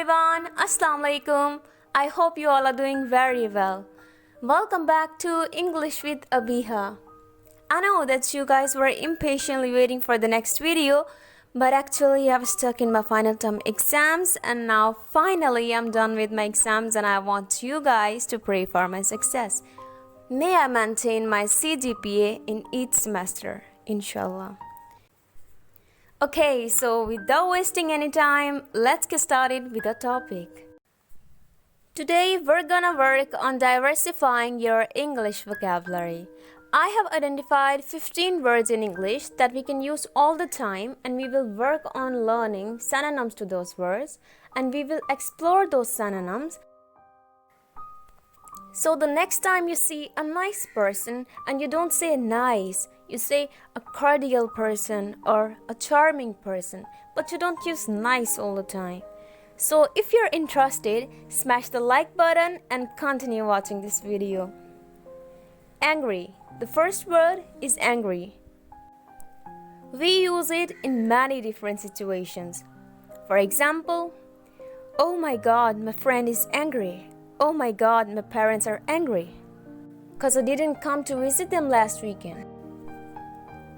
everyone, Assalamu alaikum. I hope you all are doing very well. Welcome back to English with Abiha. I know that you guys were impatiently waiting for the next video, but actually I was stuck in my final term exams and now finally I'm done with my exams and I want you guys to pray for my success. May I maintain my CGPA in each semester, inshallah. Okay, so without wasting any time, let's get started with the topic. Today, we're gonna work on diversifying your English vocabulary. I have identified 15 words in English that we can use all the time, and we will work on learning synonyms to those words, and we will explore those synonyms. So the next time you see a nice person and you don't say nice, you say a cordial person or a charming person, but you don't use nice all the time. So if you're interested, smash the like button and continue watching this video. Angry. The first word is angry. We use it in many different situations. For example, oh my god, my friend is angry. Oh my god, my parents are angry because I didn't come to visit them last weekend.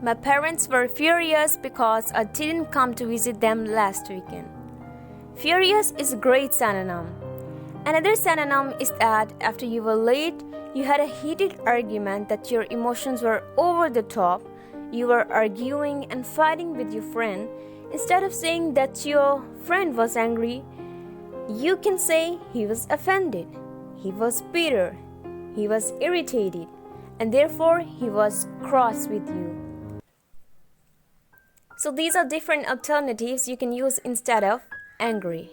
My parents were furious because I didn't come to visit them last weekend. Furious is a great synonym. Another synonym is that after you were late, you had a heated argument that your emotions were over the top, you were arguing and fighting with your friend. Instead of saying that your friend was angry, you can say he was offended, he was bitter, he was irritated, and therefore he was cross with you. So these are different alternatives you can use instead of angry.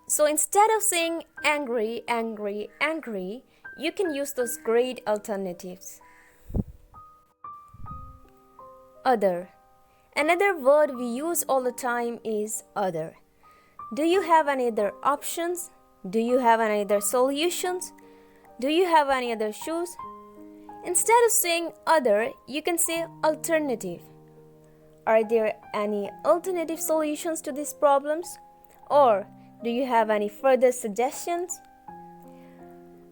So instead of saying angry, angry, angry, you can use those great alternatives. Other. Another word we use all the time is other. Do you have any other options? Do you have any other solutions? Do you have any other shoes? Instead of saying other, you can say alternative. Are there any alternative solutions to these problems? Or do you have any further suggestions?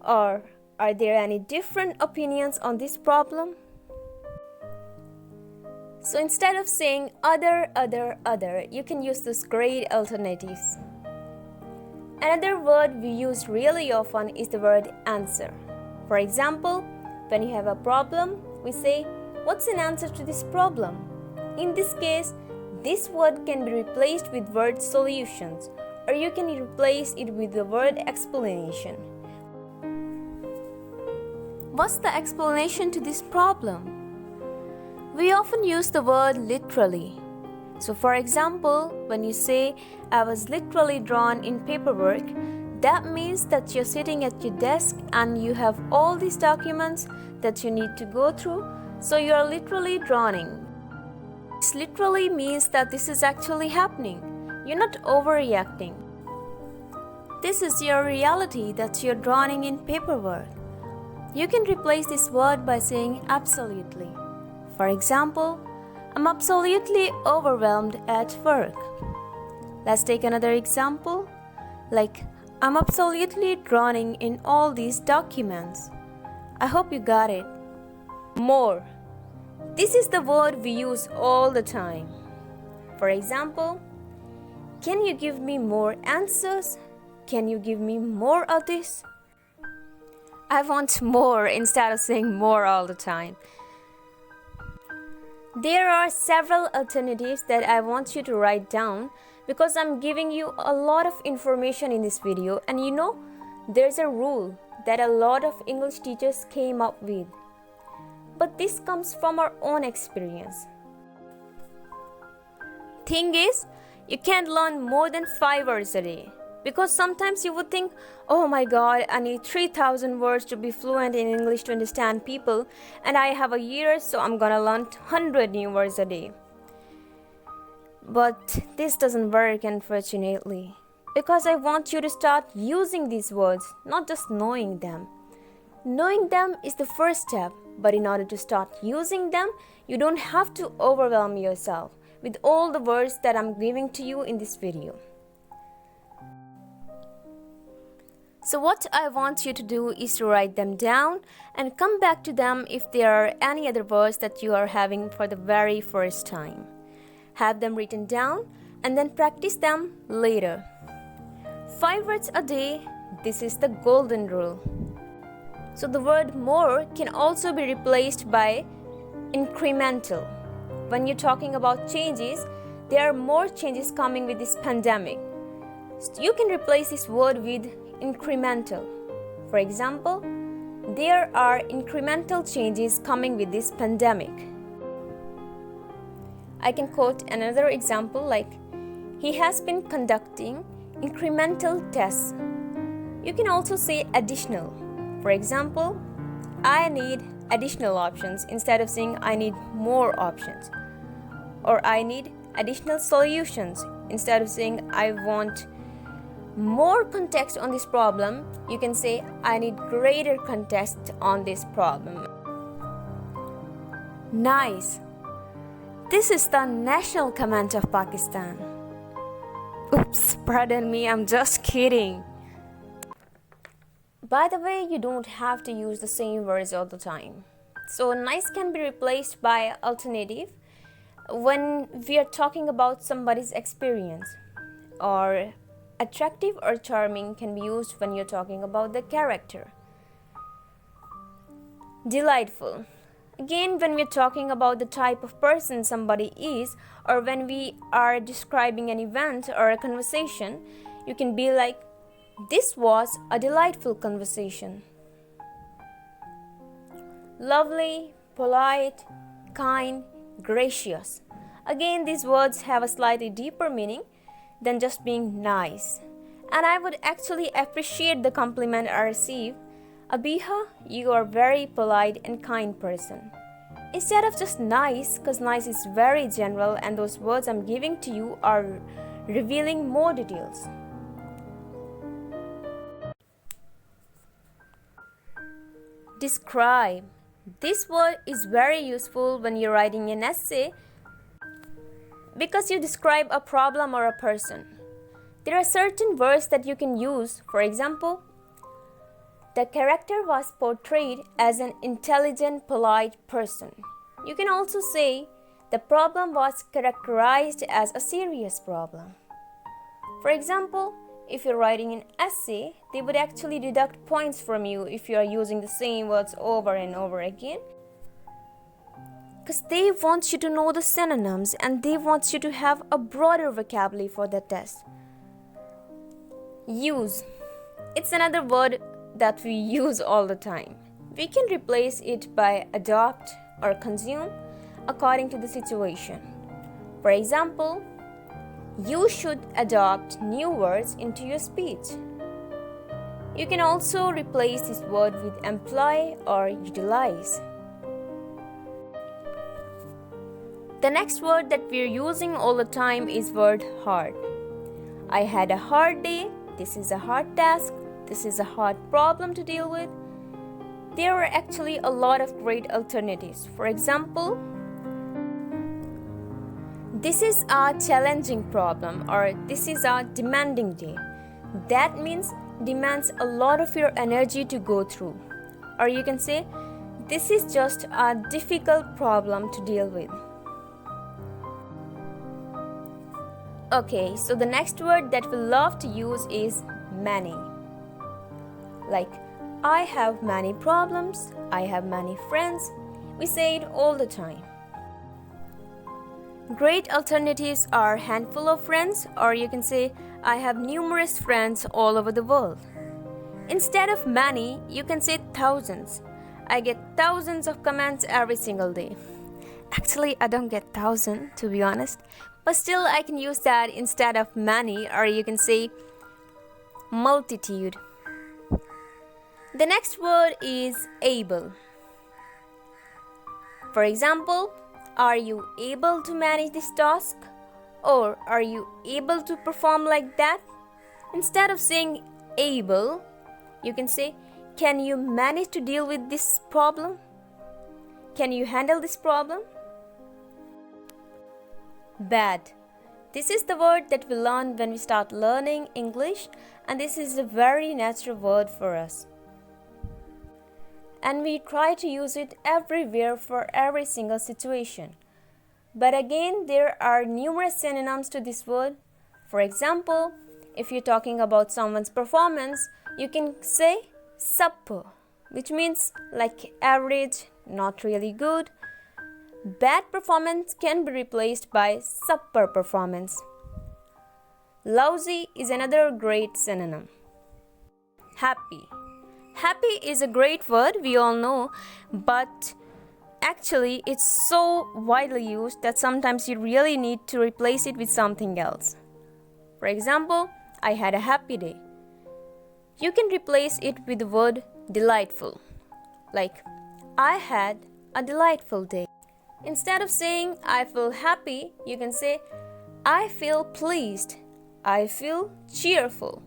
Or are there any different opinions on this problem? So instead of saying other, you can use those great alternatives. Another word we use really often is the word answer. For example, when you have a problem, we say, what's an answer to this problem? In this case, this word can be replaced with word solutions, or you can replace it with the word explanation. What's the explanation to this problem? We often use the word literally. So for example, when you say, I was literally drawn in paperwork, that means that you're sitting at your desk and you have all these documents that you need to go through, so you're literally drowning. This literally means that this is actually happening. You're not overreacting. This is your reality that you're drowning in paperwork. You can replace this word by saying absolutely. For example, I'm absolutely overwhelmed at work. Let's take another example, like I'm absolutely drowning in all these documents. I hope you got it. More. This is the word we use all the time. For example, can you give me more answers? Can you give me more of this? I want more instead of saying more all the time. There are several alternatives that I want you to write down because I'm giving you a lot of information in this video, and you know, there's a rule that a lot of English teachers came up with. But this comes from our own experience. Thing is, you can't learn more than 5 words a day. Because sometimes you would think, oh my god, I need 3,000 words to be fluent in English to understand people, and I have a year, so I'm gonna learn 100 new words a day. But this doesn't work, unfortunately, because I want you to start using these words, not just knowing them. Knowing them is the first step, but in order to start using them, you don't have to overwhelm yourself with all the words that I'm giving to you in this video. So what I want you to do is to write them down and come back to them if there are any other words that you are having for the very first time. Have them written down and then practice them later. 5 words a day, this is the golden rule. So the word more can also be replaced by incremental. When you're talking about changes, there are more changes coming with this pandemic. So you can replace this word with incremental. For example, there are incremental changes coming with this pandemic. I can quote another example like, he has been conducting incremental tests. You can also say additional. For example, I need additional options instead of saying I need more options. Or I need additional solutions instead of saying I want more context on this problem. You can say I need greater context on this problem. Nice. This is the national comment of Pakistan. Oops, pardon me, I'm just kidding. By the way, you don't have to use the same words all the time. So nice can be replaced by alternative when we are talking about somebody's experience, or attractive or charming can be used when you're talking about the character. Delightful. Again, when we're talking about the type of person somebody is, or when we are describing an event or a conversation, you can be like, this was a delightful conversation. Lovely, polite, kind, gracious. Again, these words have a slightly deeper meaning than just being nice. And I would actually appreciate the compliment I receive. Abiha, you are very polite and kind person. Instead of just nice, because nice is very general and those words I'm giving to you are revealing more details. Describe. This word is very useful when you're writing an essay because you describe a problem or a person. There are certain words that you can use. For example, the character was portrayed as an intelligent, polite person. You can also say the problem was characterized as a serious problem. For example, if you're writing an essay, they would actually deduct points from you if you are using the same words over and over again, because they want you to know the synonyms and they want you to have a broader vocabulary for the test. Use. It's another word that we use all the time. We can replace it by adopt or consume according to the situation. For example, you should adopt new words into your speech. You can also replace this word with employ or utilize. The next word that we're using all the time is word hard. I had a hard day. This is a hard task. This is a hard problem to deal with. There are actually a lot of great alternatives. For example, this is a challenging problem, or this is a demanding day. That means demands a lot of your energy to go through. Or you can say, this is just a difficult problem to deal with. Okay, so the next word that we love to use is many. Like, I have many problems, I have many friends. We say it all the time. Great alternatives are handful of friends, or you can say, I have numerous friends all over the world. Instead of many, you can say thousands. I get thousands of comments every single day. Actually, I don't get thousand, to be honest, but still I can use that instead of many, or you can say multitude. The next word is able. For example, are you able to manage this task? Or are you able to perform like that? Instead of saying able, you can say, can you manage to deal with this problem? Can you handle this problem? Bad. This is the word that we learn when we start learning English, and this is a very natural word for us. And we try to use it everywhere for every single situation. But again, there are numerous synonyms to this word. For example, if you're talking about someone's performance, you can say subpar, which means like average, not really good. Bad performance can be replaced by subpar performance. Lousy is another great synonym. Happy. Happy is a great word, we all know, but actually it's so widely used that sometimes you really need to replace it with something else. For example, I had a happy day. You can replace it with the word delightful, like I had a delightful day. Instead of saying I feel happy, you can say I feel pleased, I feel cheerful.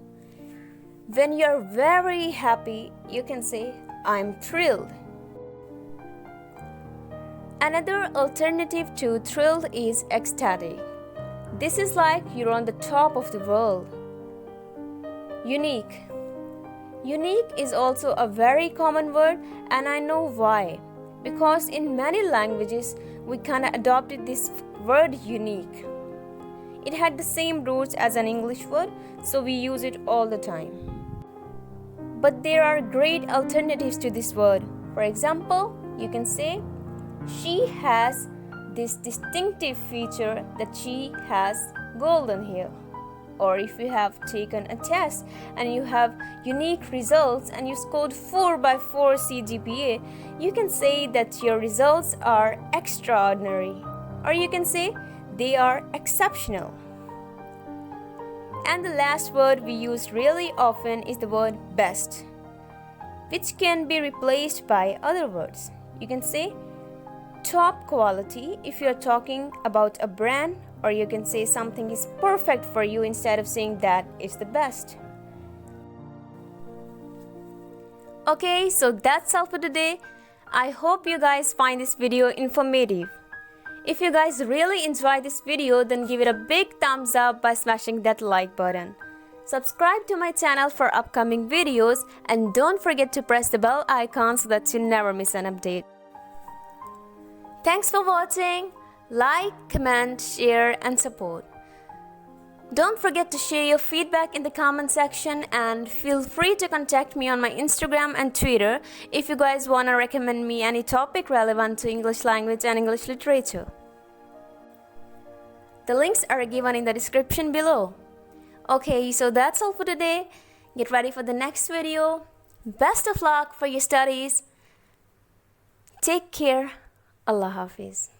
When you're very happy, you can say I'm thrilled. Another alternative to thrilled is ecstatic. This is like you're on the top of the world. Unique. Unique is also a very common word, and I know why. Because in many languages, we kind of adopted this word unique. It had the same roots as an English word, so we use it all the time. But there are great alternatives to this word. For example, you can say, she has this distinctive feature that she has golden hair. Or if you have taken a test and you have unique results and you scored 4/4 CGPA, you can say that your results are extraordinary. Or you can say they are exceptional. And the last word we use really often is the word best, which can be replaced by other words. You can say top quality if you're talking about a brand, or you can say something is perfect for you instead of saying that it's the best. Okay, so that's all for today. I hope you guys find this video informative. If you guys really enjoyed this video, then give it a big thumbs up by smashing that like button. Subscribe to my channel for upcoming videos, and don't forget to press the bell icon so that you never miss an update. Thanks for watching. Like, comment, share, and support. Don't forget to share your feedback in the comment section, and feel free to contact me on my Instagram and Twitter if you guys want to recommend me any topic relevant to English language and English literature. The links are given in the description below. Okay, so that's all for today. Get ready for the next video. Best of luck for your studies. Take care. Allah Hafiz.